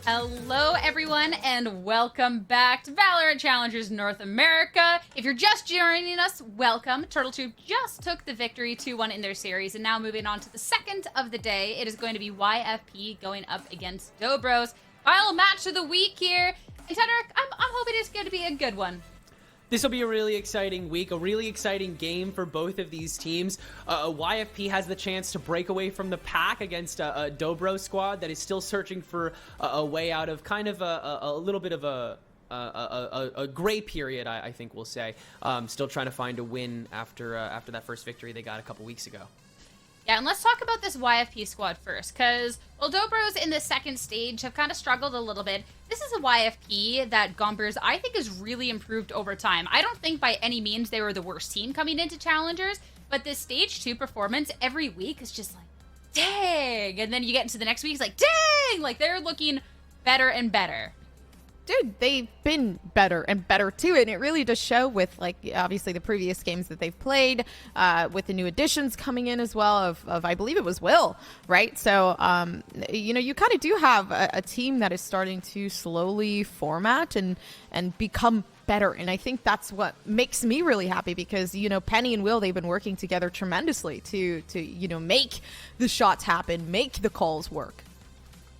Hello, everyone, and welcome back to VALORANT Challengers North America. If you're just joining us, welcome. Turtletroop just took the victory 2-1 in their series, and now moving on to the second of the day, it is going to be YFP going up against Dobros. Final match of the week here. And Tedrick, I'm hoping it's going to be a good one. This will be a really exciting week, a really exciting game for both of these teams. YFP has the chance to break away from the pack against a Dobro squad that is still searching for a way out of kind of a little bit of a gray period, I think we'll say. Still trying to find a win after that first victory they got a couple weeks ago. Yeah, and let's talk about this YFP squad first, because while Dobros in the second stage have kind of struggled a little bit, this is a YFP that Gompers, I think, has really improved over time. I don't think by any means they were the worst team coming into Challengers, but this stage 2 performance every week is just like, dang! And then you get into the next week, it's like, dang! Like, they're looking better and better. Dude, they've been better and better too, and it really does show with, like, obviously the previous games that they've played, with the new additions coming in as well of I believe it was Will, right? So, you know, you kind of do have a team that is starting to slowly format and become better, and I think that's what makes me really happy because, you know, Penny and Will, they've been working together tremendously to you know, make the shots happen, make the calls work.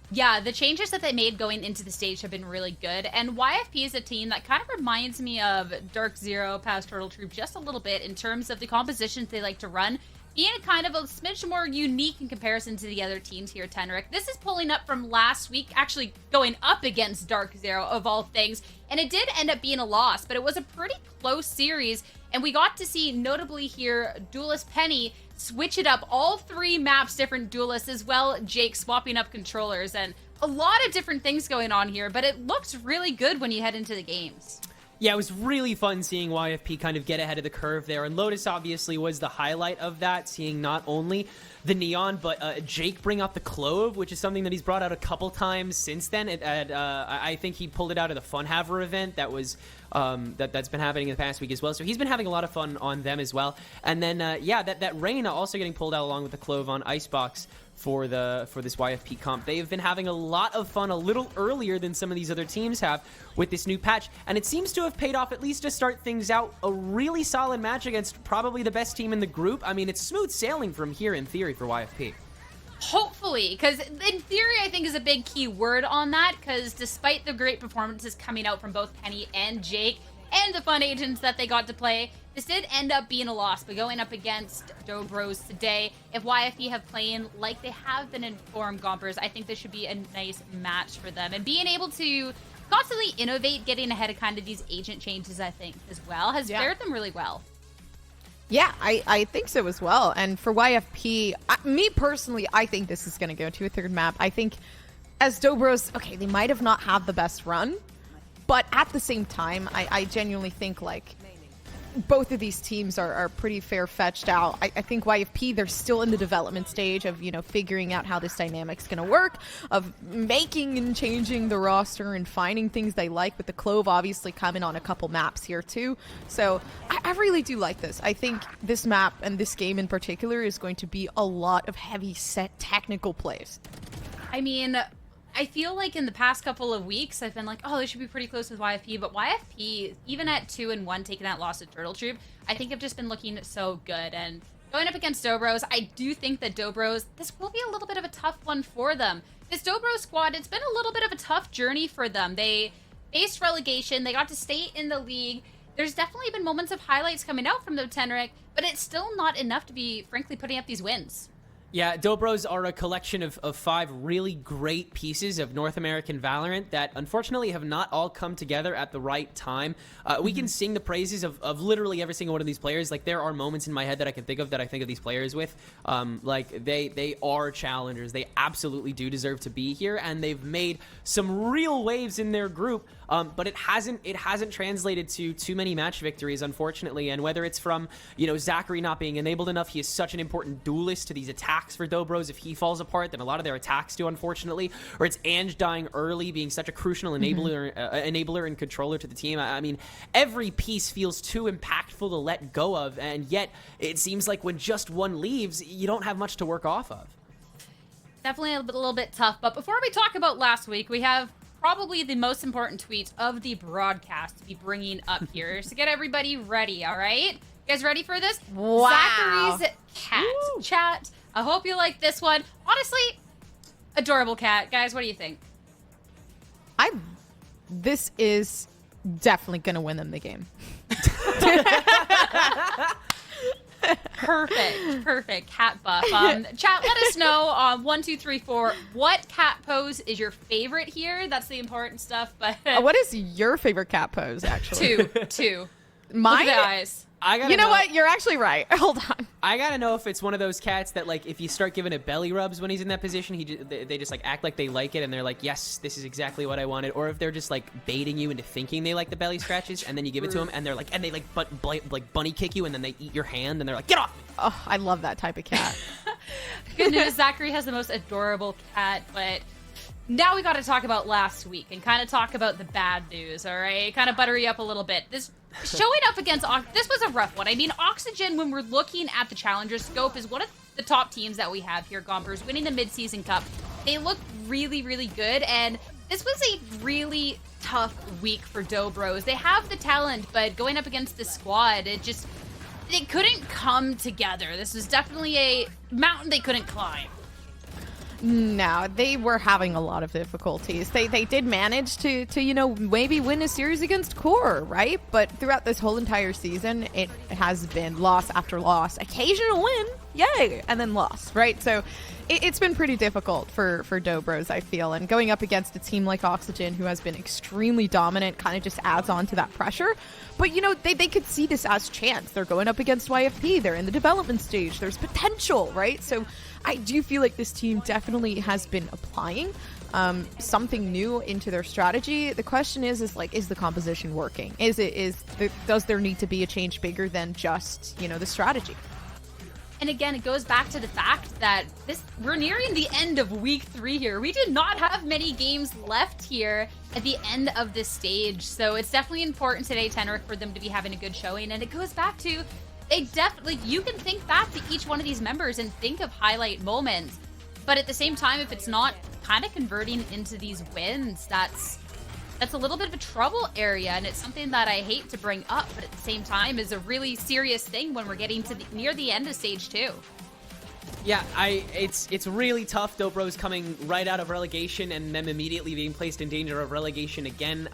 Yeah, the changes that they made going into the stage have been really good, and YFP is a team that kind of reminds me of Dark Zero past Turtletroop just a little bit in terms of the compositions they like to run, being a kind of a smidge more unique in comparison to the other teams here, Tenric. This is pulling up from last week, actually going up against Dark Zero of all things, and it did end up being a loss, but it was a pretty close series, and we got to see, notably here, Duelist Penny switch it up, all 3 maps, different duelists, as well Jake swapping up controllers, and a lot of different things going on here, but it looks really good when you head into the games. Yeah, it was really fun seeing YFP kind of get ahead of the curve there, and Lotus obviously was the highlight of that, seeing not only the Neon, but Jake bring out the Clove, which is something that he's brought out a couple times since then. I think he pulled it out of the Fun Haver event that was that's been happening in the past week as well. So he's been having a lot of fun on them as well. And then yeah, that Reyna also getting pulled out along with the Clove on Icebox for this YFP comp. They have been having a lot of fun a little earlier than some of these other teams have with this new patch, and it seems to have paid off, at least to start things out. A really solid match against probably the best team in the group. I mean, it's smooth sailing from here in theory for YFP. Hopefully, because in theory, I think is a big key word on that, because despite the great performances coming out from both Penny and Jake, and the fun agents that they got to play, this did end up being a loss, but going up against Dobros today, if YFP have playing like they have been informed Gompers, I think this should be a nice match for them. And being able to constantly innovate, getting ahead of kind of these agent changes, I think, as well, has fared them really well. Yeah, I think so as well. And for YFP, me personally, I think this is going to go to a 3rd map. I think as Dobros, okay, they might have not had the best run, but at the same time, I genuinely think, like, both of these teams are pretty fair-fetched out. I think YFP, they're still in the development stage of, you know, figuring out how this dynamic's going to work, of making and changing the roster and finding things they like, with the Clove obviously coming on a couple maps here too. So I really do like this. I think this map and this game in particular is going to be a lot of heavy set technical plays. I mean, I feel like in the past couple of weeks, I've been like, oh, they should be pretty close with YFP, but YFP, even at 2-1, taking that loss to Turtletroop, I think have just been looking so good. And going up against Dobros, I do think that Dobros, this will be a little bit of a tough one for them. This Dobros squad, it's been a little bit of a tough journey for them. They faced relegation, they got to stay in the league. There's definitely been moments of highlights coming out from the Tenric, but it's still not enough to be, frankly, putting up these wins. Yeah, Dobros are a collection of 5 really great pieces of North American Valorant that unfortunately have not all come together at the right time. We can sing the praises of literally every single one of these players. Like, there are moments in my head that I can think of that I think of these players with. Like, they are challengers. They absolutely do deserve to be here, and they've made some real waves in their group. But it hasn't translated to too many match victories, unfortunately. And whether it's from, you know, Zachary not being enabled enough, he is such an important duelist to these attacks for Dobros. If he falls apart, then a lot of their attacks do, unfortunately. Or it's Ange dying early, being such a crucial enabler and controller to the team. I mean, every piece feels too impactful to let go of, and yet it seems like when just one leaves, you don't have much to work off of. definitely a little bit tough. But before we talk about last week, we have probably the most important tweet of the broadcast to be bringing up here. So get everybody ready, all right? You guys ready for this? Wow. Zachary's cat chat. I hope you like this one. Honestly, adorable cat. Guys, what do you think? This is definitely going to win them the game. Perfect cat buff. Chat, let us know on 1, 2, 3, 4 what cat pose is your favorite here. That's the important stuff. But What is your favorite cat pose, actually? two. Mine? Look at the eyes. You know what? You're actually right. Hold on. I gotta know if it's one of those cats that, like, if you start giving it belly rubs when he's in that position, they just like act like they like it and they're like, yes, this is exactly what I wanted. Or if they're just like baiting you into thinking they like the belly scratches, and then you give it to them and they're like, and they like bunny kick you and then they eat your hand and they're like, get off me. Oh, I love that type of cat. Good news, Zachary has the most adorable cat, but now we got to talk about last week and kind of talk about the bad news, all right? Kind of butter you up a little bit. This showing up against this was a rough one. I mean, Oxygen, when we're looking at the Challengers scope, is one of the top teams that we have here, Gompers, winning the mid-season cup. They look really, really good, and this was a really tough week for Dobros. They have the talent, but going up against the squad, they couldn't come together. This was definitely a mountain they couldn't climb. No, they were having a lot of difficulties. They did manage to maybe win a series against Core, right? But throughout this whole entire season, it has been loss after loss. Occasional win, yay, and then loss, right? So it's been pretty difficult for Dobros, I feel. And going up against a team like Oxygen, who has been extremely dominant, kind of just adds on to that pressure. But, they could see this as chance. They're going up against YFP. They're in the development stage. There's potential, right? So I do feel like this team definitely has been applying something new into their strategy. The question is the composition working? Does there need to be a change bigger than just, the strategy? And again, it goes back to the fact that we're nearing the end of week 3 here. We did not have many games left here at the end of this stage. So it's definitely important today, Tenric, for them to be having a good showing. And it goes back to, you can think back to each one of these members and think of highlight moments. But at the same time, if it's not kind of converting into these wins, that's a little bit of a trouble area, and it's something that I hate to bring up, but at the same time is a really serious thing when we're getting to near the end of stage 2. Yeah, it's really tough. Dobros coming right out of relegation and then immediately being placed in danger of relegation again.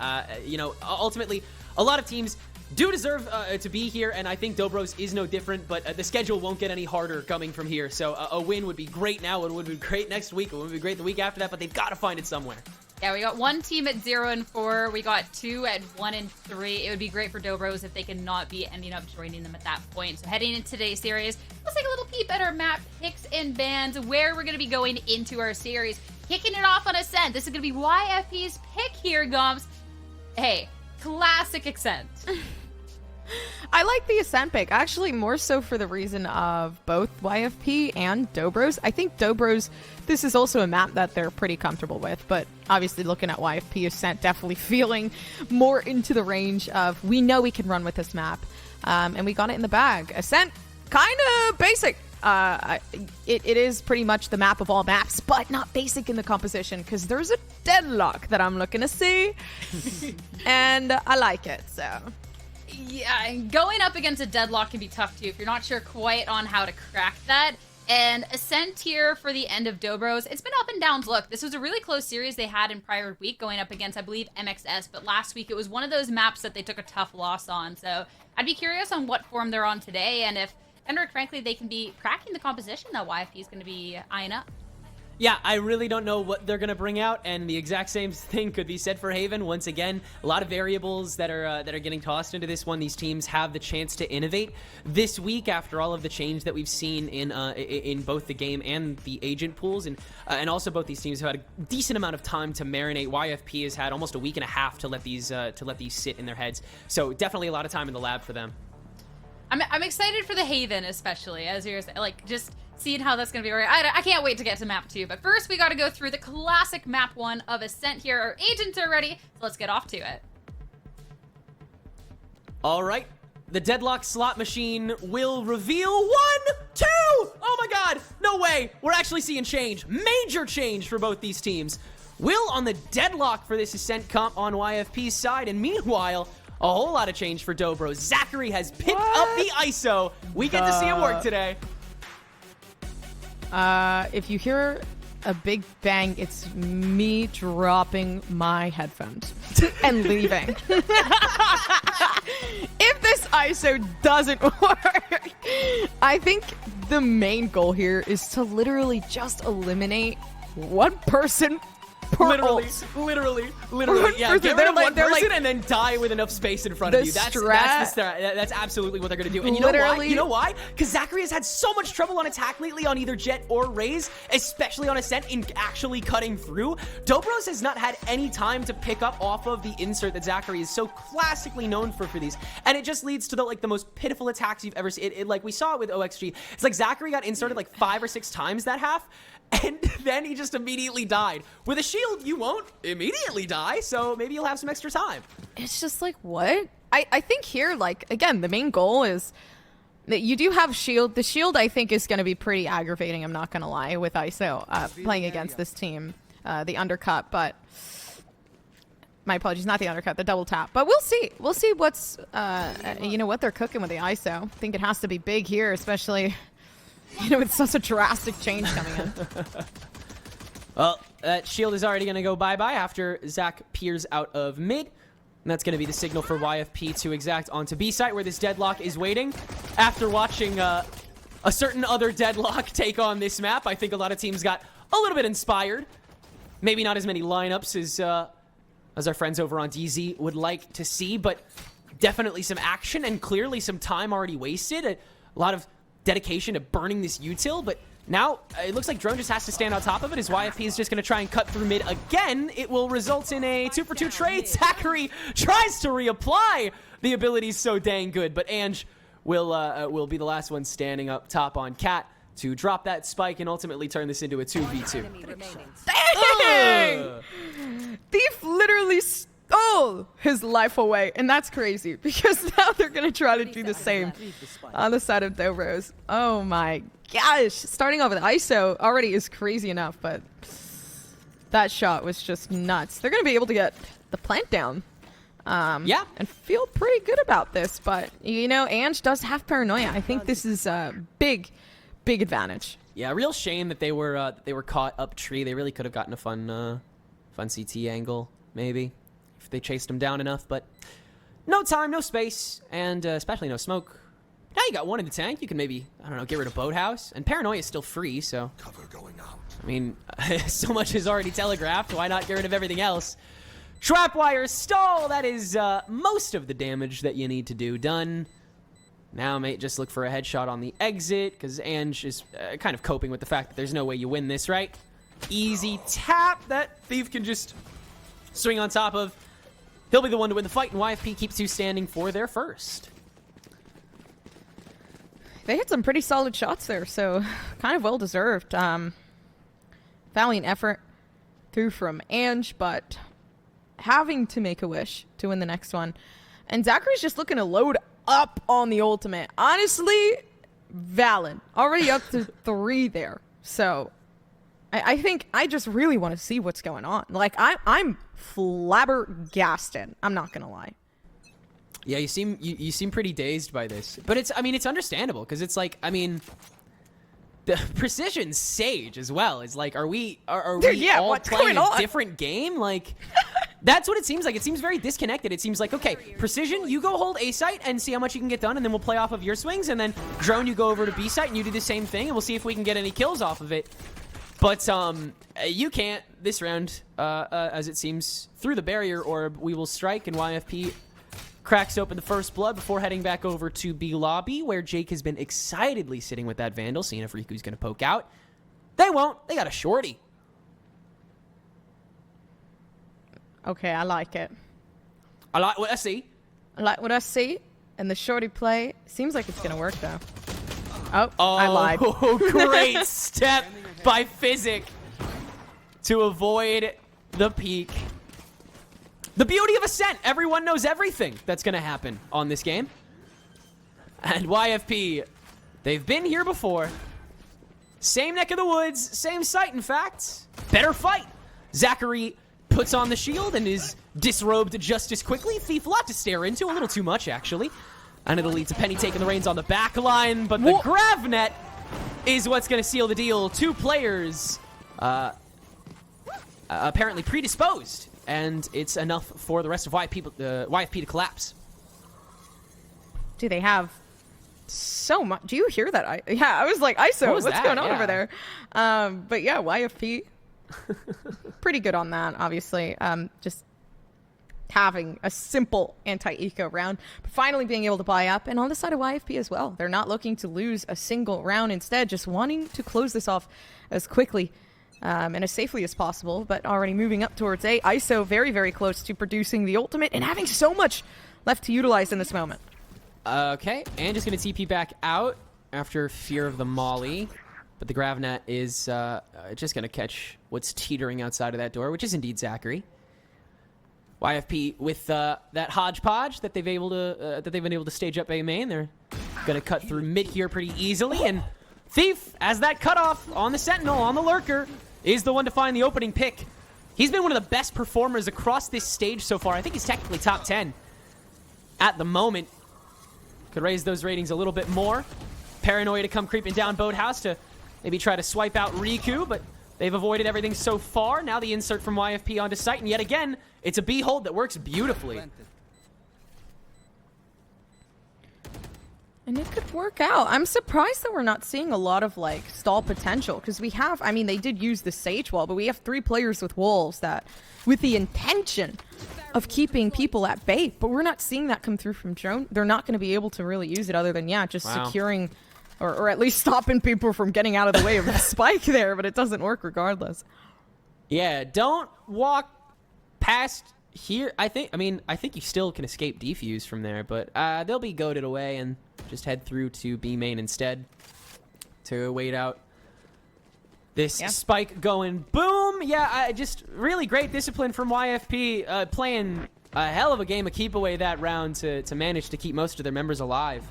Ultimately, a lot of teams do deserve to be here, and I think Dobros is no different, but the schedule won't get any harder coming from here. So a win would be great now, it would be great next week, it would be great the week after that, but they've got to find it somewhere. Yeah, we got one team at 0-4. We got 2 at 1-3. It would be great for Dobros if they could not be ending up joining them at that point. So heading into today's series, let's take a little peep at our map picks and bans, where we're going to be going into our series. Kicking it off on Ascent. This is going to be YFP's pick here, Gomps. Hey, classic Ascent. I like the Ascent pick, actually more so for the reason of both YFP and Dobros. I think Dobros, this is also a map that they're pretty comfortable with, but obviously looking at YFP, Ascent definitely feeling more into the range of, we know we can run with this map, and we got it in the bag. Ascent, kind of basic. It is pretty much the map of all maps, but not basic in the composition, because there's a deadlock that I'm looking to see, and I like it, so... Yeah, and going up against a deadlock can be tough too if you're not sure quite on how to crack that. And Ascent here for the end of Dobros. It's been up and down. Look, this was a really close series they had in prior week going up against, I believe, MXS. But last week it was one of those maps that they took a tough loss on. So I'd be curious on what form they're on today. And if, Hendrik, frankly, they can be cracking the composition that YFP is going to be eyeing up. Yeah, I really don't know what they're going to bring out, and the exact same thing could be said for Haven. Once again, a lot of variables that are getting tossed into this one. These teams have the chance to innovate this week after all of the change that we've seen in both the game and the agent pools, and also both these teams have had a decent amount of time to marinate. YFP has had almost a week and a half to let these sit in their heads, so definitely a lot of time in the lab for them. I'm excited for the Haven, especially as you're like just seeing how that's going to be. I can't wait to get to map 2. But first, we got to go through the classic map 1 of Ascent here. Our agents are ready, so let's get off to it. All right. The deadlock slot machine will reveal 1, 2! Oh my god! No way! We're actually seeing change. Major change for both these teams. Will on the deadlock for this Ascent comp on YFP's side, and meanwhile, a whole lot of change for Dobro. Zachary has picked up the ISO. We get to see him work today. If you hear a big bang, it's me dropping my headphones and leaving. If this ISO doesn't work, I think the main goal here is to literally just eliminate one person per Literally. Yeah, get rid of one person like, and then die with enough space in front of you. That's absolutely what they're going to do. And you know why? Because Zachary has had so much trouble on attack lately on either Jet or Raze, especially on Ascent, in actually cutting through. Dobros has not had any time to pick up off of the insert that Zachary is so classically known for these. And it just leads to the most pitiful attacks you've ever seen. Like we saw it with OXG. It's like Zachary got inserted like 5 or 6 times that half. And then he just immediately died. With a shield, you won't immediately die, so maybe you'll have some extra time. It's just like, what? I think here, like, again, the main goal is that you do have shield. The shield, I think, is going to be pretty aggravating, I'm not going to lie, with ISO playing against this team. The undercut, but... My apologies, not the undercut, the double tap. But we'll see. We'll see what's, what they're cooking with the ISO. I think it has to be big here, especially... with such a drastic change coming in. Well, that shield is already going to go bye-bye after Zach peers out of mid. And that's going to be the signal for YFP to exact onto B site, where this deadlock is waiting. After watching a certain other deadlock take on this map, I think a lot of teams got a little bit inspired. Maybe not as many lineups as our friends over on DZ would like to see, but definitely some action and clearly some time already wasted. A lot of dedication to burning this util, but now it looks like Drone just has to stand on top of it as YFP is just going to try and cut through mid again. It will result in a 2-for-2 trade. Zachary tries to reapply the abilities so dang good, but Ange will be the last one standing up top on Cat to drop that spike and ultimately turn this into a 2v2. Dang! Thief literally stole his life away, and that's crazy because now they're gonna try to do the same on the side of Dobros. Oh my gosh, starting off with ISO already is crazy enough, but that shot was just nuts. They're gonna be able to get the plant down, yeah, and feel pretty good about this. But Ange does have paranoia. I think this is a big advantage. Yeah, real shame that they were caught up tree. They really could have gotten a fun CT angle maybe if they chased him down enough, but no time, no space, and especially no smoke. Now you got one in the tank. You can maybe, I don't know, get rid of Boathouse. And Paranoia is still free, so... Cover going out. I mean, so much is already telegraphed. Why not get rid of everything else? Trapwire stall. That is most of the damage that you need to do done. Now, mate, just look for a headshot on the exit, because Ange is kind of coping with the fact that there's no way you win this, right? Easy tap that Thief can just swing on top of. He'll be the one to win the fight, and YFP keeps you standing for their first. They hit some pretty solid shots there, so kind of well-deserved. Valiant effort through from Ange, but having to make a wish to win the next one. And Zachary's just looking to load up on the ultimate. Honestly, valid. Already up to 3 there. So I think I just really want to see what's going on. Like, I'm flabbergasted. I'm not gonna lie. Yeah, you seem pretty dazed by this, but it's understandable because it's like, I mean, the Precision Sage as well is like, are we yeah, all what's playing going a on? different game? Like, that's what it seems like. It seems very disconnected. It seems like, okay, Precision, you go hold A site and see how much you can get done, and then we'll play off of your swings, and then Drone, you go over to B site and you do the same thing, and we'll see if we can get any kills off of it. But you can't this round, as it seems, through the barrier orb, we will strike, and YFP cracks open the first blood before heading back over to B lobby, where Jake has been excitedly sitting with that Vandal, seeing if Riku's going to poke out. They won't. They got a shorty. Okay, I like it. I like what I see. I like what I see, and the shorty play seems like it's going to work, though. Oh, I lied. Oh, great step by Physic to avoid the peak. The beauty of Ascent. Everyone knows everything that's going to happen on this game. And YFP, they've been here before. Same neck of the woods, same site, in fact. Better fight. Zachary puts on the shield and is disrobed just as quickly. Thief, a lot to stare into, a little too much, actually. And it'll lead to Penny taking the reins on the back line, but the grav net is what's going to seal the deal. 2 players apparently predisposed, and it's enough for the rest of YFP to collapse. Do they have so much? Do you hear that? I was like, ISO, what's going on over there? But yeah, YFP, pretty good on that, obviously. Just having a simple anti-eco round, but finally being able to buy up. And on the side of YFP as well, they're not looking to lose a single round, instead just wanting to close this off as quickly and as safely as possible, but already moving up towards A. ISO very, very close to producing the ultimate and having so much left to utilize in this moment. Okay, and just going to TP back out after fear of the molly, but the Gravnet is just going to catch what's teetering outside of that door, which is indeed Zachary. YFP with that hodgepodge that they've been able to stage up A main. They're going to cut through mid here pretty easily, and Thief, as that cutoff on the Sentinel, on the Lurker, is the one to find the opening pick. He's been one of the best performers across this stage so far. I think he's technically top 10 at the moment. Could raise those ratings a little bit more. Paranoia to come creeping down Boathouse to maybe try to swipe out Riku, but they've avoided everything so far. Now the insert from YFP onto site, and yet again, it's a B hold that works beautifully. And it could work out. I'm surprised that we're not seeing a lot of, like, stall potential, because we have, I mean, they did use the Sage Wall, but we have 3 players with Wolves that, with the intention of keeping people at bay, but we're not seeing that come through from Drone. They're not going to be able to really use it other than, yeah, just securing, or at least stopping people from getting out of the way of the spike there, but it doesn't work regardless. Yeah, don't walk past here. I think you still can escape defuse from there, but they'll be goaded away and just head through to B main instead to wait out this spike going boom. Yeah, just really great discipline from YFP, playing a hell of a game of keep away that round to manage to keep most of their members alive.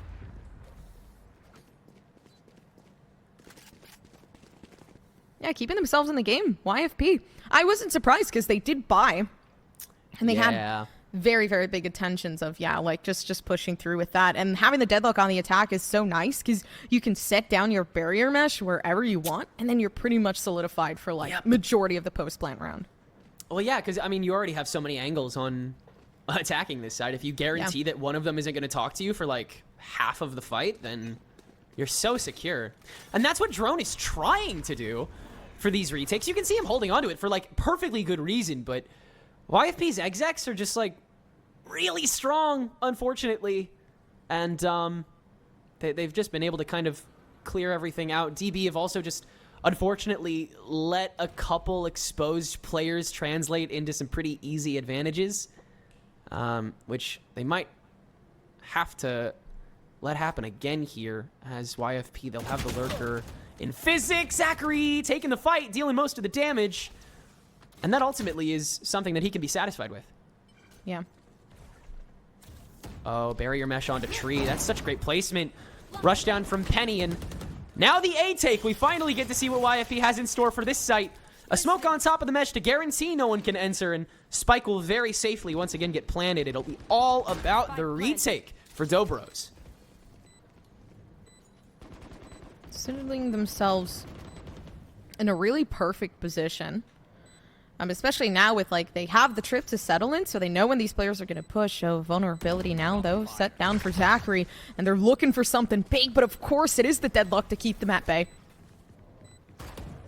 Yeah, keeping themselves in the game. YFP. I wasn't surprised because they did buy, and they had very, very big intentions of, like just pushing through with that. And having the deadlock on the attack is so nice because you can set down your barrier mesh wherever you want, and then you're pretty much solidified for, like, majority of the post-plant round. Well, yeah, because, I mean, you already have so many angles on attacking this side. If you guarantee that one of them isn't going to talk to you for, like, half of the fight, then you're so secure. And that's what Drone is trying to do for these retakes. You can see him holding onto it for, like, perfectly good reason, but YFP's execs are just, like, really strong, unfortunately. And they've just been able to kind of clear everything out. DB have also just, unfortunately, let a couple exposed players translate into some pretty easy advantages, which they might have to let happen again here as YFP. They'll have the Lurker in physics. Zachary taking the fight, dealing most of the damage. And that ultimately is something that he can be satisfied with. Yeah. Oh, barrier mesh onto tree. That's such great placement. Rush down from Penny, and now the A take. We finally get to see what YFP has in store for this site. A smoke on top of the mesh to guarantee no one can enter, and Spike will very safely once again get planted. It'll be all about the retake for Dobros. Settling themselves in a really perfect position. Especially now with, like, they have the trip to settle in, so they know when these players are going to push. So vulnerability now, though, set down for Zachary, and they're looking for something big, but of course it is the deadlock to keep them at bay.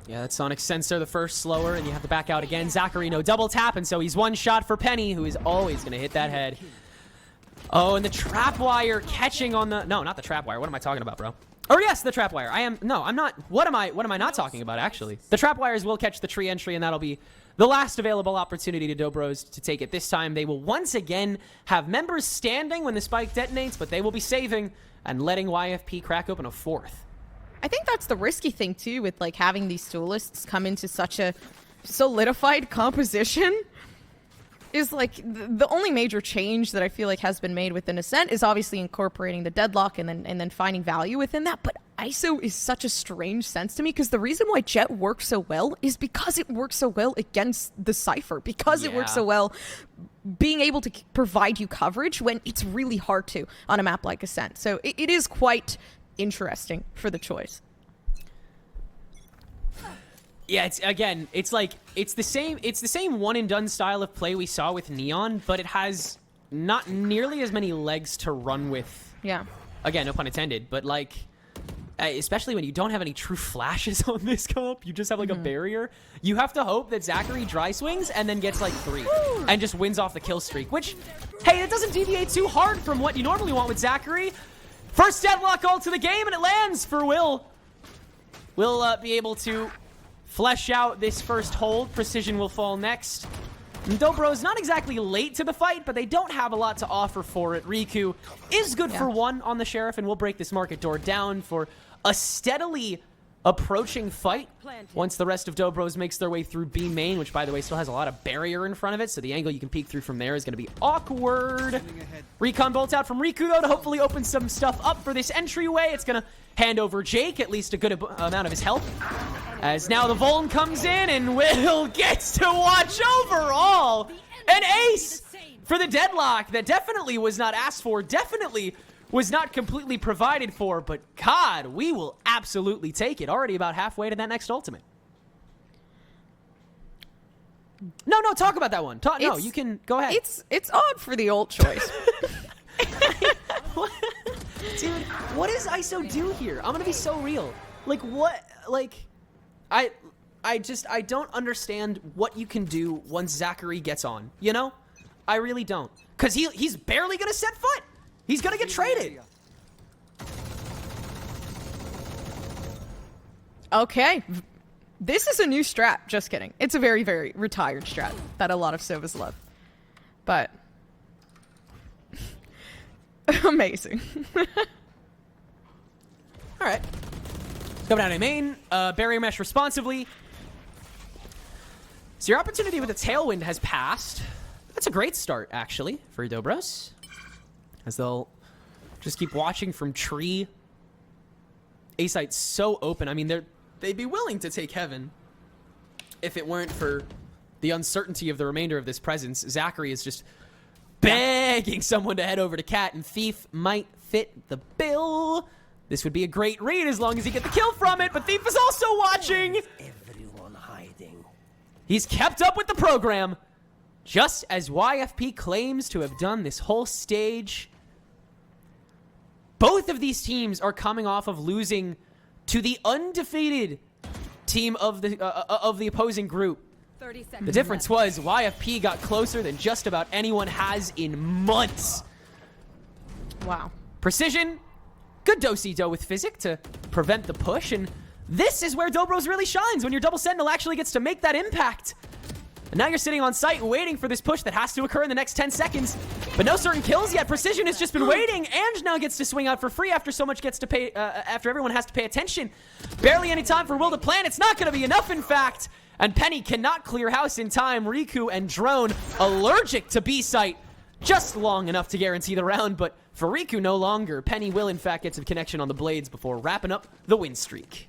Yeah, that Sonic Sensor, the first slower, and you have to back out again. Zachary, no double tap, and so he's one shot for Penny, who is always going to hit that head. Oh, and the trap wire catching on the... No, not the trap wire. What am I talking about, bro? Oh, yes, the trap wire. I'm not... What am I not talking about, actually? The trap wires will catch the tree entry, and that'll be the last available opportunity to Dobros to take it. This time, they will once again have members standing when the spike detonates, but they will be saving and letting YFP crack open a fourth. I think that's the risky thing, too, with, like, having these duelists come into such a solidified composition, is like the only major change that I feel like has been made within Ascent is obviously incorporating the deadlock and then finding value within that. But ISO is such a strange sense to me because the reason why Jet works so well is because it works so well against the Cypher, because it works so well being able to provide you coverage when it's really hard to on a map like Ascent. So it is quite interesting for the choice. Yeah, it's the same one and done style of play we saw with Neon, but it has not nearly as many legs to run with. Yeah. Again, no pun intended, but like, especially when you don't have any true flashes on this comp, you just have like a barrier. You have to hope that Zachary dry swings and then gets like 3 and just wins off the kill streak, which, hey, it doesn't deviate too hard from what you normally want with Zachary. First deadlock ult to the game, and it lands for Will. Will be able to flesh out this first hold. Precision will fall next. Dobro's not exactly late to the fight, but they don't have a lot to offer for it. Riku is good for 1 on the Sheriff, and we'll break this market door down for a steadily approaching fight once the rest of Dobro's makes their way through B main, which, by the way, still has a lot of barrier in front of it, so the angle you can peek through from there is going to be awkward. Recon bolt out from Riku, though, to hopefully open some stuff up for this entryway. It's going to hand over Jake at least a good amount of his health, as now the Vuln comes in, and Will gets to watch over all. An ace for the deadlock that definitely was not asked for, definitely was not completely provided for, but God, we will absolutely take it. Already about halfway to that next ultimate. No, talk about that one. No, you can go ahead. It's odd for the ult choice. Dude, what does ISO do here? I'm gonna be so real. Like, what? Like, I don't understand what you can do once Zachary gets on, you know? I really don't. Because he's barely gonna set foot. He's gonna get traded. Okay. This is a new strat. Just kidding. It's a very, very retired strat that a lot of Sovas love. But amazing. All right. Coming down to main. Barrier mesh responsively. So your opportunity with the Tailwind has passed. That's a great start, actually, for Dobros, as they'll just keep watching from tree. A-site's so open. I mean, they'd be willing to take Heaven if it weren't for the uncertainty of the remainder of this presence. Zachary is just begging someone to head over to Cat, and Thief might fit the bill. This would be a great read as long as he get the kill from it, but Thief is also watching. Everyone hiding. He's kept up with the program, just as YFP claims to have done this whole stage. Both of these teams are coming off of losing to the undefeated team of the opposing group. The difference was YFP got closer than just about anyone has in months. Wow. Precision, good do-si-do with Physic to prevent the push, and this is where Dobros really shines, when your double sentinel actually gets to make that impact. And now you're sitting on site waiting for this push that has to occur in the next 10 seconds. But no certain kills yet. Precision has just been waiting. Ange now gets to swing out for free after so much gets to pay, after everyone has to pay attention. Barely any time for Will to plan. It's not going to be enough, in fact. And Penny cannot clear house in time. Riku and Drone allergic to B-site. Just long enough to guarantee the round, but for Riku no longer. Penny will, in fact, get some connection on the blades before wrapping up the win streak.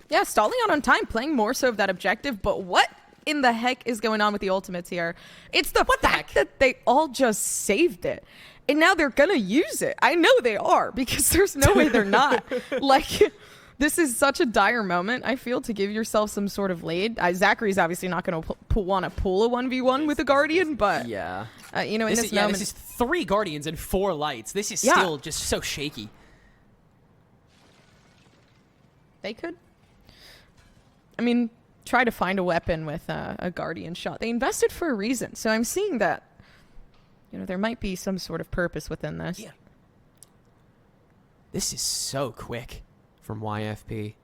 Yeah, stalling out on time, playing more so of that objective, but what in the heck is going on with the ultimates here? It's the fact that they all just saved it. And now they're gonna use it. I know they are, because there's no way they're not. Like, this is such a dire moment, I feel, to give yourself some sort of lead. Zachary's obviously not going to want to pull a 1v1 with a Guardian, but, yeah, you know, in this moment... this is 3 Guardians and 4 Lights. This is still just so shaky. They could. I mean, try to find a weapon with a Guardian shot. They invested for a reason, so I'm seeing that, you know, there might be some sort of purpose within this. Yeah. This is so quick from YFP.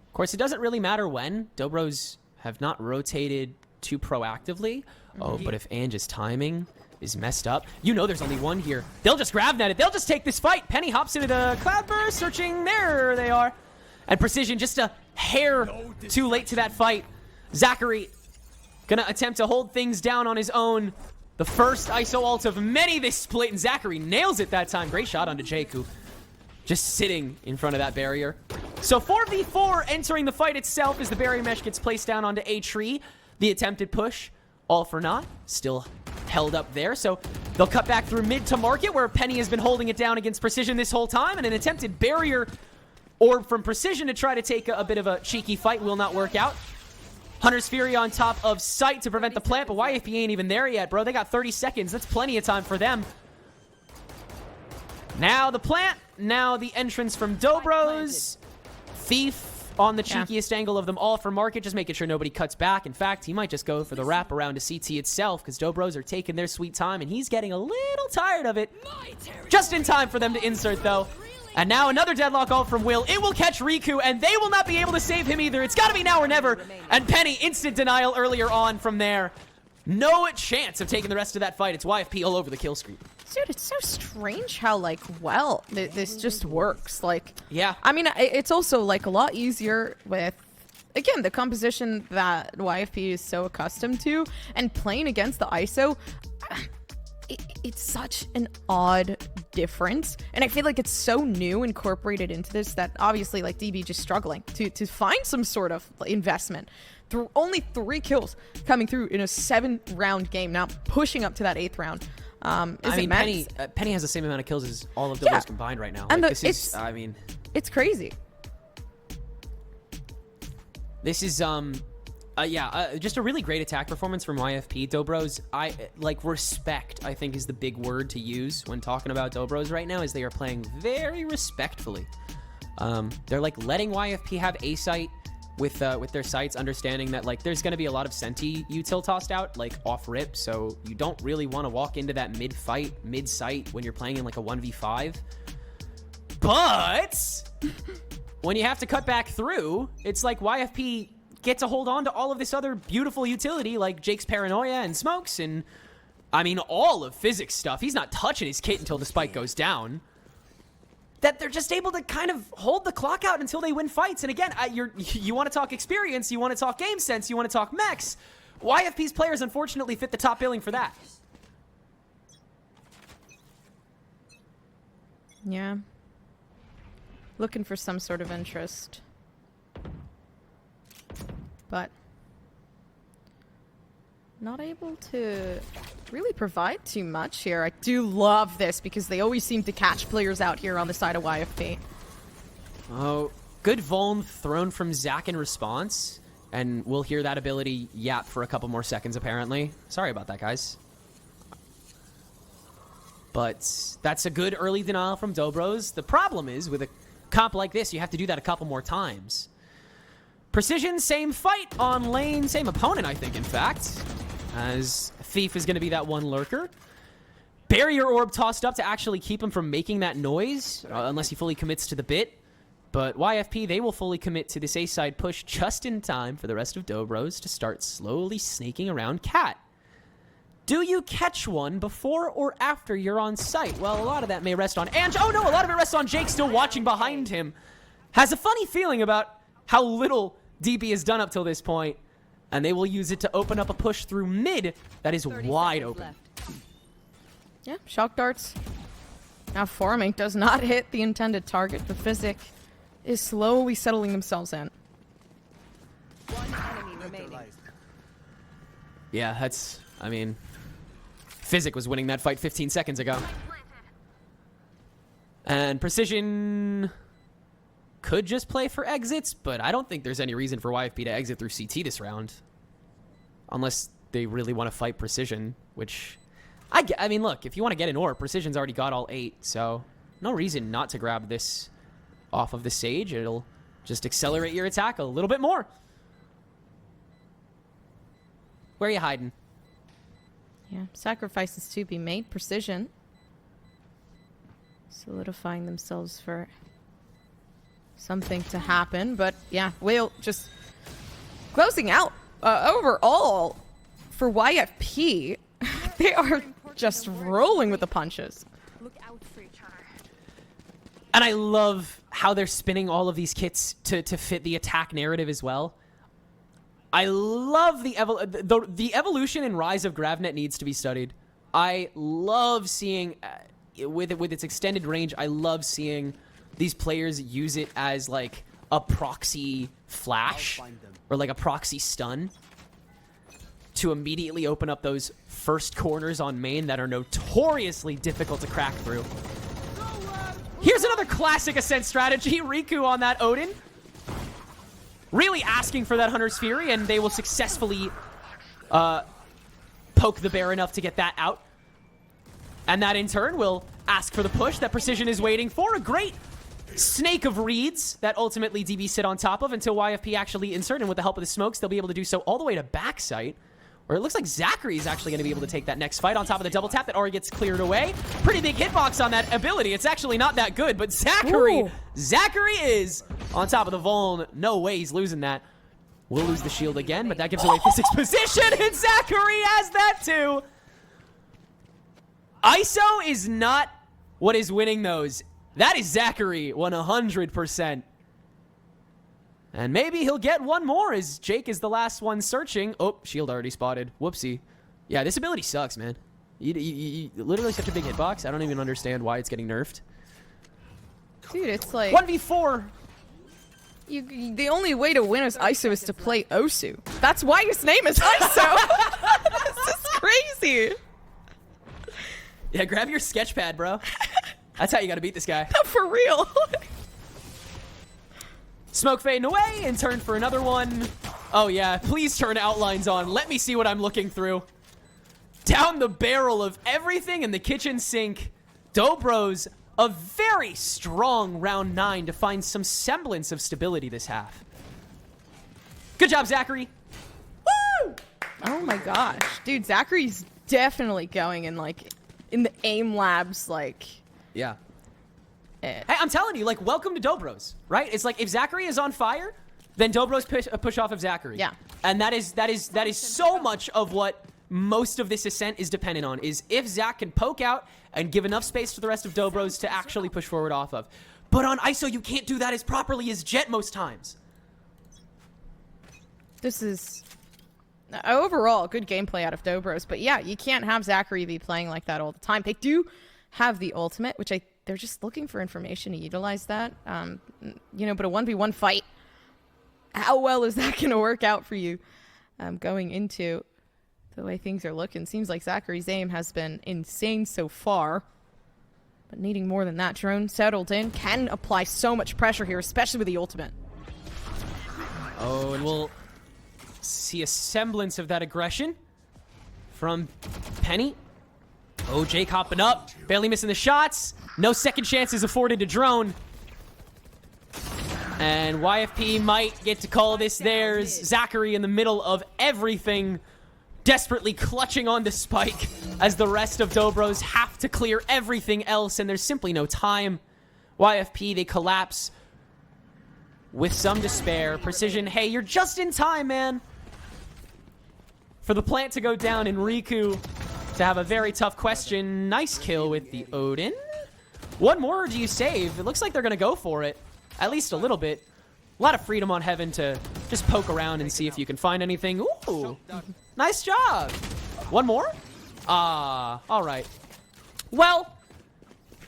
Of course, it doesn't really matter when. Dobros have not rotated too proactively. Oh, but if Ange's timing is messed up, you know there's only one here. They'll just grab net it. They'll just take this fight. Penny hops into the Cloudburst, searching. There they are. And Precision just a hair too late to that fight. Zachary Gonna attempt to hold things down on his own. The first ISO ult of many this split, and Zachary nails it that time. Great shot onto Jake, who just sitting in front of that barrier. So 4v4 entering the fight itself as the barrier mesh gets placed down onto a tree. The attempted push, all for naught. Still held up there, so they'll cut back through mid to market, where Penny has been holding it down against Precision this whole time, and an attempted barrier orb from Precision to try to take a bit of a cheeky fight will not work out. Hunter's Fury on top of sight to prevent the plant, but YFP ain't even there yet, bro. They got 30 seconds. That's plenty of time for them. Now the plant. Now the entrance from Dobros. Thief on the cheekiest angle of them all for market, just making sure nobody cuts back. In fact, he might just go for the wrap around to CT itself, because Dobros are taking their sweet time, and he's getting a little tired of it. Just in time for them to insert, though. And now another deadlock ult from Will. It will catch Riku, and they will not be able to save him either. It's got to be now or never. And Penny, instant denial earlier on from there. No chance of taking the rest of that fight. It's YFP all over the kill screen. Dude, it's so strange how, like, well, this just works. Like, yeah. I mean, it's also, like, a lot easier with, again, the composition that YFP is so accustomed to, and playing against the ISO. It's such an odd difference, and I feel like it's so new incorporated into this that obviously, like, DB just struggling to find some sort of investment. Through only 3 kills coming through in a 7-round game, now pushing up to that 8th round. I mean, Penny has the same amount of kills as all of those combined right now. And like, this is, I mean, it's crazy. This is just a really great attack performance from YFP. Dobros, respect, I think, is the big word to use when talking about Dobros right now, as they are playing very respectfully. They're, like, letting YFP have A site with their sites, understanding that, like, there's going to be a lot of Senti util tossed out, like, off rip, so you don't really want to walk into that mid-fight, mid-site when you're playing in, like, a 1v5. But when you have to cut back through, it's like YFP get to hold on to all of this other beautiful utility, like Jake's Paranoia and Smokes, and, I mean, all of Physics stuff. He's not touching his kit until the spike goes down. That they're just able to kind of hold the clock out until they win fights. And again, you want to talk experience, you want to talk game sense, you want to talk mechs. YFP's players unfortunately fit the top billing for that. Yeah. Looking for some sort of interest. But not able to really provide too much here. I do love this because they always seem to catch players out here on the side of YFP. Oh, good Vuln thrown from Zach in response. And we'll hear that ability yap for a couple more seconds, apparently. Sorry about that, guys. But that's a good early denial from Dobros. The problem is, with a comp like this, you have to do that a couple more times. Precision, same fight on lane, same opponent, I think, in fact, as Thief is going to be that one lurker. Barrier orb tossed up to actually keep him from making that noise, unless he fully commits to the bit. But YFP, they will fully commit to this A-side push just in time for the rest of Dobros to start slowly snaking around Cat. Do you catch one before or after you're on site? Well, a lot of that may rest on Ange. Oh no, a lot of it rests on Jake still watching behind him. Has a funny feeling about how little DB has done up till this point, and they will use it to open up a push through mid that is wide open. Left. Yeah, shock darts. Now forming does not hit the intended target, but Physic is slowly settling themselves in. One enemy remaining. Yeah, that's, I mean, Physic was winning that fight 15 seconds ago. And Precision could just play for exits, but I don't think there's any reason for YFP to exit through CT this round. Unless they really want to fight Precision, which, I mean, look, if you want to get an orb, Precision's already got all 8, so no reason not to grab this off of the Sage. It'll just accelerate your attack a little bit more. Where are you hiding? Yeah, sacrifices to be made. Precision solidifying themselves for something to happen, but yeah, Whale just closing out. Overall, for YFP, they are just rolling with the punches. Look out for each other. And I love how they're spinning all of these kits to fit the attack narrative as well. I love the evolution and rise of GravNet needs to be studied. I love seeing, with its extended range, I love seeing these players use it as like a proxy flash or like a proxy stun to immediately open up those first corners on main that are notoriously difficult to crack through. Here's another classic Ascent strategy. Riku on that Odin. Really asking for that Hunter's Fury, and they will successfully poke the bear enough to get that out. And that in turn will ask for the push that Precision is waiting for. A great snake of reeds that ultimately DB sit on top of until YFP actually insert, and with the help of the smokes, they'll be able to do so all the way to backside. Or it looks like Zachary is actually going to be able to take that next fight on top of the double tap that already gets cleared away. Pretty big hitbox on that ability. It's actually not that good, but Zachary is on top of the Vuln. No way he's losing that. We'll lose the shield again, but that gives away physics position, and Zachary has that too. ISO is not what is winning those. That is Zachary, 100%. And maybe he'll get one more as Jake is the last one searching. Oh, shield already spotted. Whoopsie. Yeah, this ability sucks, man. You literally such a big hitbox. I don't even understand why it's getting nerfed. Dude, it's like 1v4. The only way to win as ISO is to play Osu. That's why his name is ISO. This is crazy. Yeah, grab your sketch pad, bro. That's how you gotta beat this guy. For real. Smoke fading away and turn for another one. Oh yeah, please turn outlines on. Let me see what I'm looking through. Down the barrel of everything in the kitchen sink. Dobro's a very strong round 9 to find some semblance of stability this half. Good job, Zachary. Woo! Oh my gosh. Dude, Zachary's definitely going in like in the aim labs like yeah. Hey, I'm telling you, like, welcome to Dobro's, right? It's like if Zachary is on fire, then Dobro's push off of Zachary. Yeah. And that is so much of what most of this Ascent is dependent on, is if Zach can poke out and give enough space to the rest of Dobro's to actually push forward off of. But on ISO, you can't do that as properly as Jet most times. This is overall good gameplay out of Dobro's, but yeah, you can't have Zachary be playing like that all the time. They do have the ultimate, which they're just looking for information to utilize that. You know, but a 1v1 fight, how well is that going to work out for you going into the way things are looking? Seems like Zachary's aim has been insane so far, but needing more than that. Drone settled in, can apply so much pressure here, especially with the ultimate. Oh, and we'll see a semblance of that aggression from Penny. Oh, Jake hopping up, barely missing the shots. No second chances afforded to Drone. And YFP might get to call this theirs. Zachary in the middle of everything, desperately clutching on the spike as the rest of Dobro's have to clear everything else, and there's simply no time. YFP, they collapse with some despair. Precision, hey, you're just in time, man, for the plant to go down and Riku to have a very tough question. Nice kill with the Odin. One more or do you save? It looks like they're going to go for it. At least a little bit. A lot of freedom on Heaven to just poke around and see if you can find anything. Ooh, nice job. One more? All right. Well,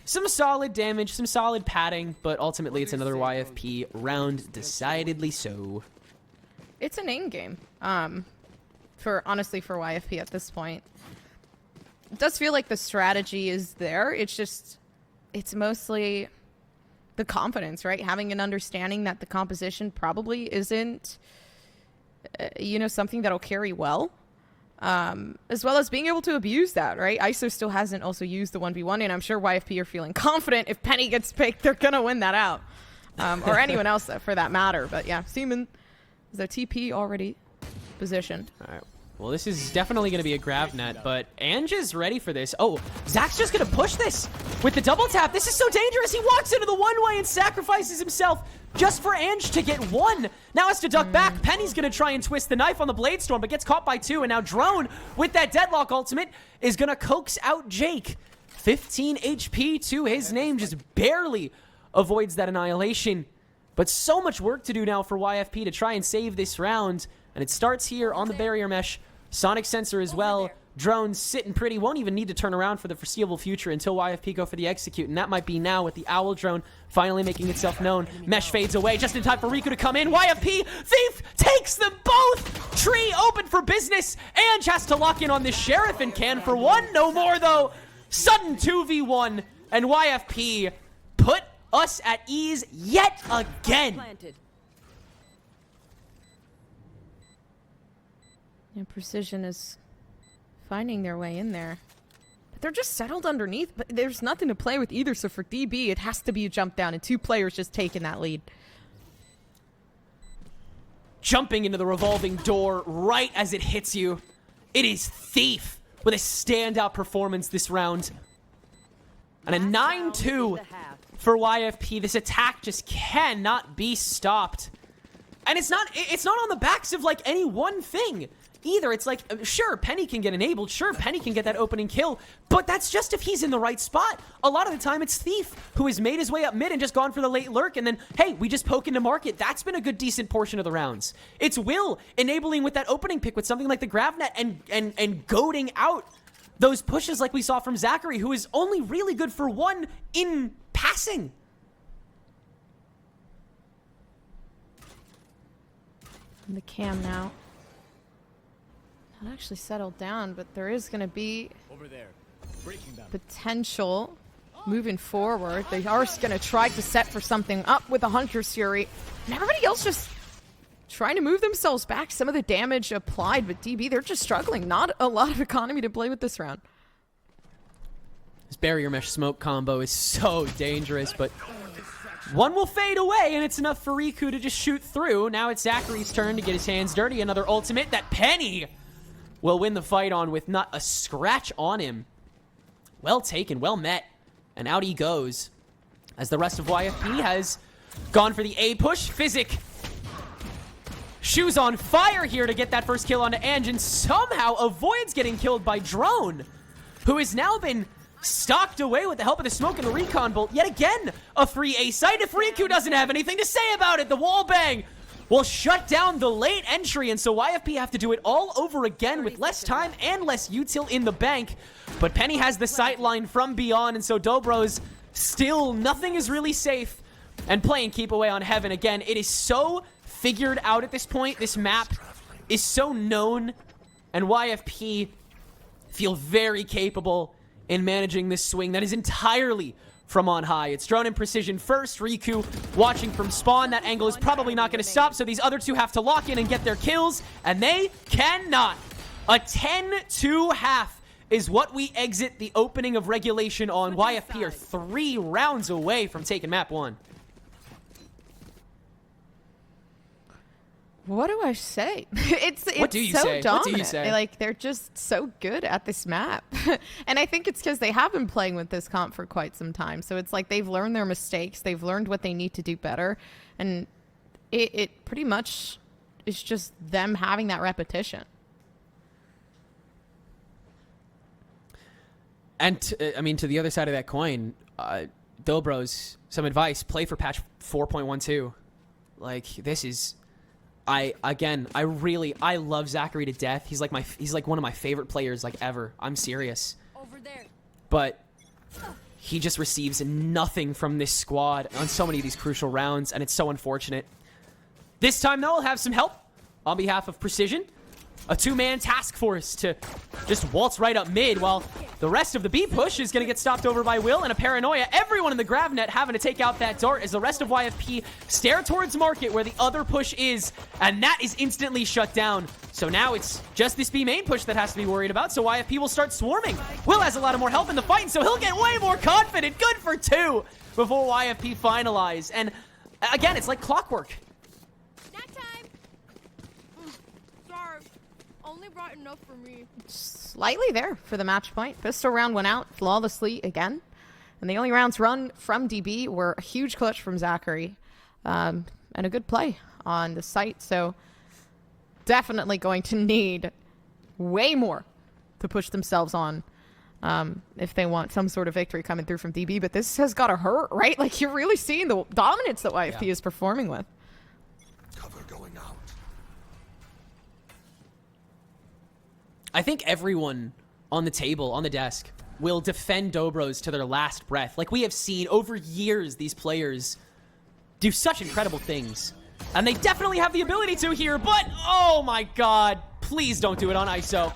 some solid damage, some solid padding, but ultimately it's another YFP round, decidedly so. It's an aim game. Honestly, for YFP at this point. It does feel like the strategy is there. It's mostly the confidence, right? Having an understanding that the composition probably isn't, something that'll carry well. As well as being able to abuse that, right? ISO still hasn't also used the 1v1, and I'm sure YFP are feeling confident if Penny gets picked, they're going to win that out. Or anyone else for that matter. But yeah, Seaman is a TP already positioned. All right. Well, this is definitely going to be a grab net, but Ange is ready for this. Oh, Zach's just going to push this with the double tap. This is so dangerous. He walks into the one-way and sacrifices himself just for Ange to get one. Now has to duck back. Penny's going to try and twist the knife on the Blade Storm, but gets caught by two. And now Drone, with that Deadlock ultimate, is going to coax out Jake. 15 HP to his name, just barely avoids that annihilation. But so much work to do now for YFP to try and save this round. And it starts here on the barrier mesh. Sonic sensor as well. Drones sitting pretty. Won't even need to turn around for the foreseeable future until YFP go for the execute. And that might be now with the Owl drone finally making itself known. Mesh fades away just in time for Riku to come in. YFP, Thief takes them both. Tree open for business. And has to lock in on this Sheriff and can for one. No more though. Sudden 2v1. And YFP put us at ease yet again. Planted. And Precision is finding their way in there. But they're just settled underneath, but there's nothing to play with either, so for DB, it has to be a jump down, and 2 players just taking that lead. Jumping into the revolving door right as it hits you. It is Thief with a standout performance this round. And a 9-2 for YFP. This attack just cannot be stopped. And it's not on the backs of like any one thing either. It's like, sure, Penny can get enabled. Sure, Penny can get that opening kill. But that's just if he's in the right spot. A lot of the time, it's Thief who has made his way up mid and just gone for the late lurk. And then, hey, we just poke into market. That's been a good, decent portion of the rounds. It's Will enabling with that opening pick with something like the Gravnet and goading out those pushes like we saw from Zachary, who is only really good for one in passing. And the cam now. Not actually settled down, but there is going to be Over there. Breaking them. potential moving forward. They are going to try to set for something up with the Hunter's Fury. And everybody else just trying to move themselves back. Some of the damage applied, but DB, they're just struggling. Not a lot of economy to play with this round. This barrier mesh smoke combo is so dangerous, but one will fade away, and it's enough for Riku to just shoot through. Now it's Zachary's turn to get his hands dirty. Another ultimate that Penny will win the fight on with not a scratch on him. Well taken, well met. And out he goes. As the rest of YFP has gone for the A push. Physic. Shoes on fire here to get that first kill onto Ange, and somehow avoids getting killed by Drone, who has now been stalked away with the help of the smoke and the recon bolt. Yet again, a free A site. If Riku doesn't have anything to say about it, the wall bang will shut down the late entry, and so YFP have to do it all over again with less time and less util in the bank. But Penny has the sight line from beyond, and so Dobro's still, nothing is really safe. And playing keep away on Heaven again. It is so figured out at this point. This map is so known, and YFP feel very capable in managing this swing that is entirely from on high. It's Drone and Precision first. Riku watching from spawn. That angle is probably not going to stop, so these other two have to lock in and get their kills, and they cannot. A 10-2 half is what we exit the opening of regulation on. YFP are 3 rounds away from taking map 1. What do I say? It's What do you so say? dominant. What do you say? Like, they're just so good at this map. And I think it's because they have been playing with this comp for quite some time. So it's like they've learned their mistakes. They've learned what they need to do better. And it pretty much is just them having that repetition. And, I mean, to the other side of that coin, Dobros, some advice, play for patch 4.12. Like, this is... I love Zachary to death. He's like one of my favorite players like ever. I'm serious. Over there. But he just receives nothing from this squad on so many of these crucial rounds, and it's so unfortunate. This time, though, I'll have some help on behalf of Precision. A 2-man task force to just waltz right up mid, while the rest of the B push is going to get stopped over by Will and a Paranoia. Everyone in the Gravnet having to take out that dart as the rest of YFP stare towards market where the other push is, and that is instantly shut down. So now it's just this B main push that has to be worried about, so YFP will start swarming. Will has a lot of more help in the fight, and so he'll get way more confident. Good for 2 before YFP finalize. And again, it's like clockwork. Snack time. Sorry. Only brought enough for me. Slightly there for the match point. Pistol round went out flawlessly again. And the only rounds run from DB were a huge clutch from Zachary. And a good play on the site. So definitely going to need way more to push themselves on if they want some sort of victory coming through from DB. But this has got to hurt, right? Like, you're really seeing the dominance that YFP is performing with. Cover going out. I think everyone on the table, on the desk, will defend Dobros to their last breath. Like we have seen over years, these players do such incredible things. And they definitely have the ability to here, but oh my god, please don't do it on ISO.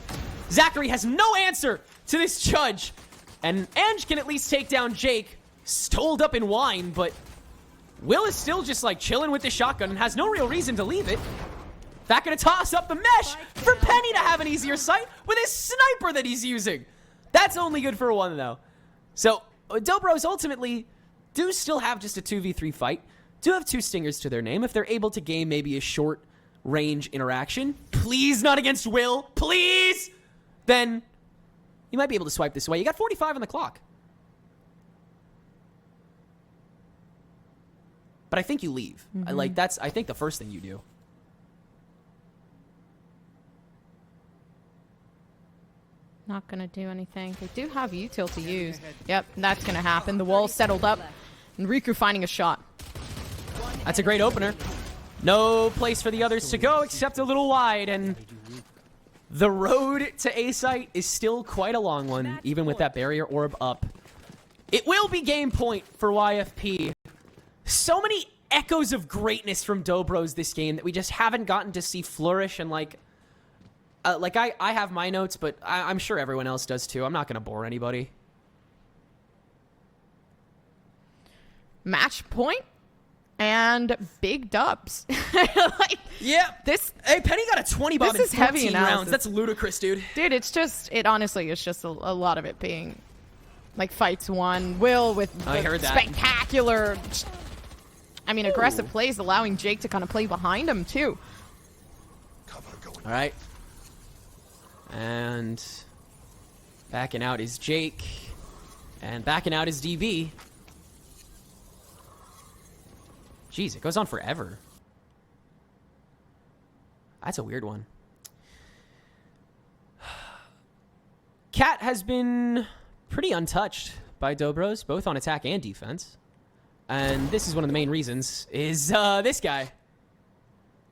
Zachary has no answer to this judge. And Ange can at least take down Jake, stoled up in wine, but Will is still just like chilling with the shotgun and has no real reason to leave it. Back gonna toss up the mesh for Penny to have an easier sight with his sniper that he's using. That's only good for one though. So Dobros ultimately do still have just a 2v3 fight. Do have 2 stingers to their name if they're able to game maybe a short range interaction. Please not against Will, please! Then you might be able to swipe this away. You got 45 on the clock. But I think you leave. Like that's, I think, the first thing you do. Not gonna do anything. They do have util to use. Yep, that's gonna happen. The wall settled up, and Riku finding a shot. That's a great opener. No place for the others to go except a little wide, and the road to A site is still quite a long one, even with that barrier orb up. It will be game point for YFP. So many echoes of greatness from Dobros this game that we just haven't gotten to see flourish, and like I have my notes, but I'm sure everyone else does too. I'm not going to bore anybody. Match point and big dubs. Like, yeah, this. Hey, Penny got a 20 bomb in This is heavy 14 analysis. rounds. That's ludicrous, dude. Dude, it's just, it honestly is just a lot of it being like fights won. Will with I the heard that. spectacular, I mean, aggressive plays, allowing Jake to kind of play behind him too. All right. And backing out is Jake. And backing out is DB. Jeez, it goes on forever. That's a weird one. Cat has been pretty untouched by Dobros, both on attack and defense. And this is one of the main reasons, is this guy.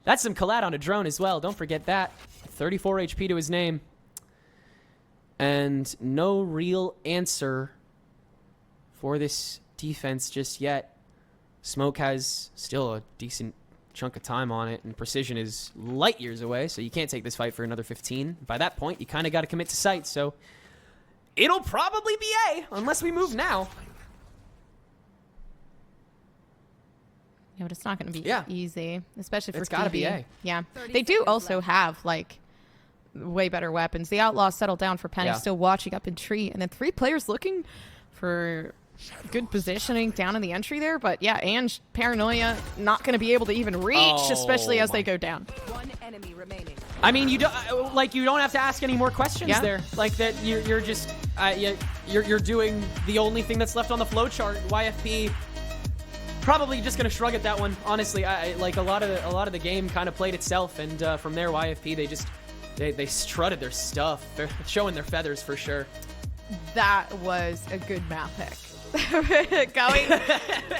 That's some collat on a drone as well, don't forget that. 34 HP to his name. And no real answer for this defense just yet. Smoke has still a decent chunk of time on it, and Precision is light years away, so you can't take this fight for another 15. By that point, you kind of got to commit to sight, so it'll probably be A, unless we move now. Yeah, but it's not going to be Yeah. easy, especially for It's gotta be TV. A. Yeah, they do also have like way better weapons. The Outlaw settled down for Penny, Yeah. still watching up in tree, and then 3 players looking for good positioning down in the entry there. But yeah, Ange, Paranoia, not going to be able to even reach, Oh especially as my- they go down. One enemy remaining. I mean, you don't you don't have to ask any more questions Yeah. there. Like that, you're just you're doing the only thing that's left on the flowchart. YFP probably just gonna shrug at that one. Honestly, I like a lot of the game kind of played itself, and from there YFP they strutted their stuff. They're showing their feathers for sure. That was a good map pick.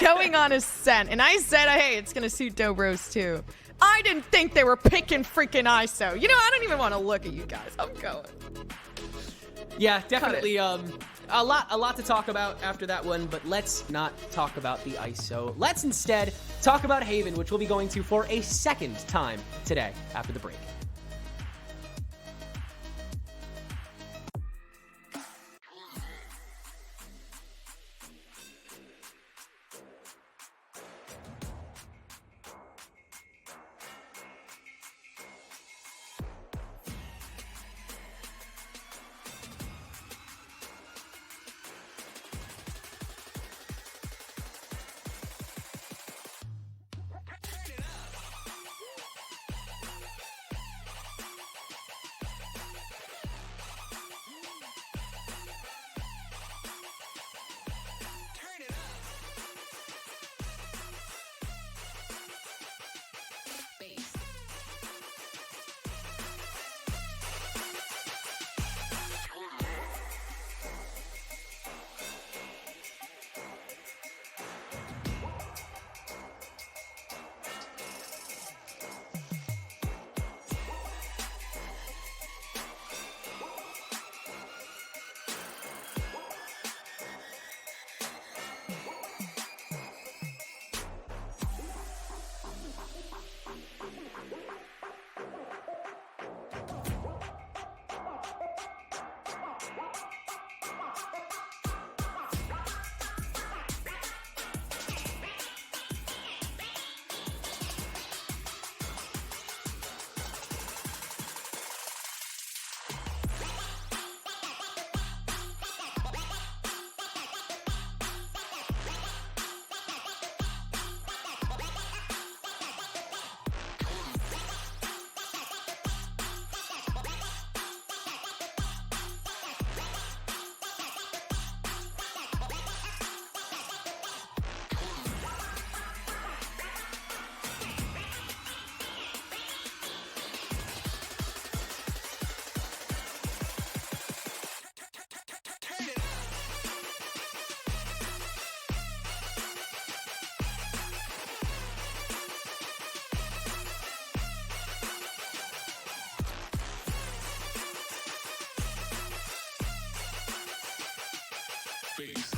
going on Ascent. And I said, hey, it's going to suit Dobros too. I didn't think they were picking freaking ISO. You know, I don't even want to look at you guys. I'm going. Yeah, definitely a lot to talk about after that one, but let's not talk about the ISO. Let's instead talk about Haven, which we'll be going to for a second time today after the break. face.